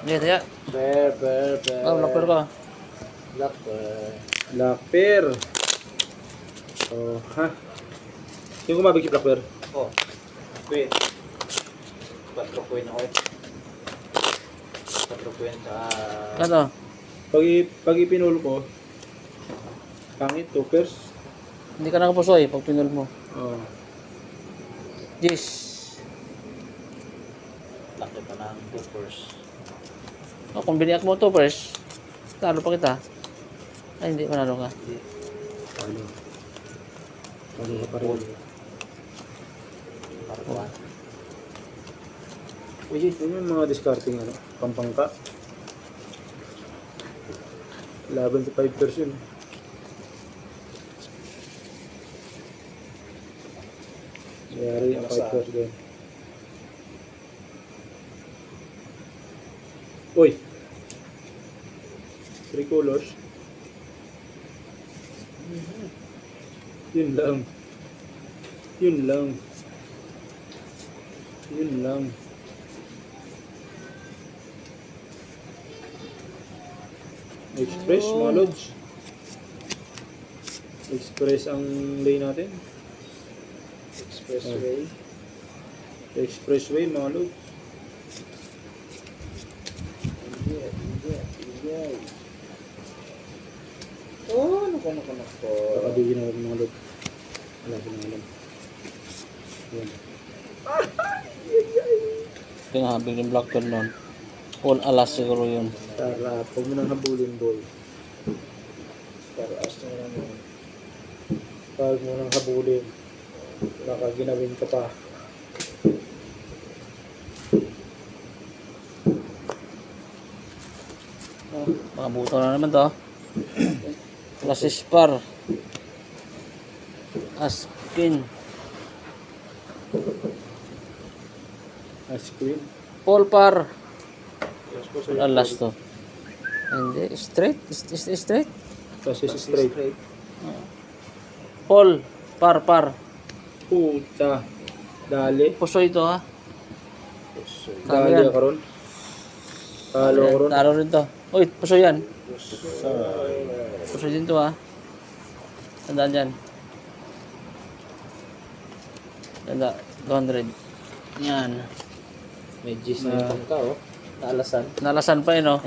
Hindi, kaya. Oh, black pearl ka. Black pear. Oh, ha? Yung kumabig si black pear. Oh. Queen. 4 queen ako eh. 4 queen sa... Ano? Pag ipinul ko, pangit, 2 pairs. Hindi ka nakapusoy pag pinul mo. Oh. Yes. Laki pa ng 2 pairs. Oh, kung biniyak mo to first, talo pa kita. Ay, hindi, manalo ka. Ano? Ano ka pa rin? Parkuan. Uy, yun yung mga discarding ano, pampangka. Laban sa 5 pairs yun. Mayari ang 5 pairs din. Uy! 3 colors. Yun lang. Yun lang. Yun lang. Express, mga lods. Express ang lay natin. Expressway. Expressway, mga lods. Oh, naku. Pakabigyan natin mga lods. Wala ko na alam. Yan. Pinahabig yung black pearl nun. All alas siguro yun. Sarap. Huwag mo nang habulin, boy. Taras na lang yun. Huwag mo nang habulin. Baka ginawin ka pa. Oh, makabuto na naman to. Classispar. Askin. Ice cream. Polpar. Yes po, sir. Alas to. Hindi, straight. Straight. Kasi straight. Pol. Par. Puta. Dali. Pusoy ito ha. Dali yan. ako ron. Halo ko ron. Taro rin to. Uy, pusoy yan. Pusoy din to ha. Tandaan dyan. Tanda. 200. Yan. May G's na yung pangka oh. Naalasan. Nalasan pa yun oh.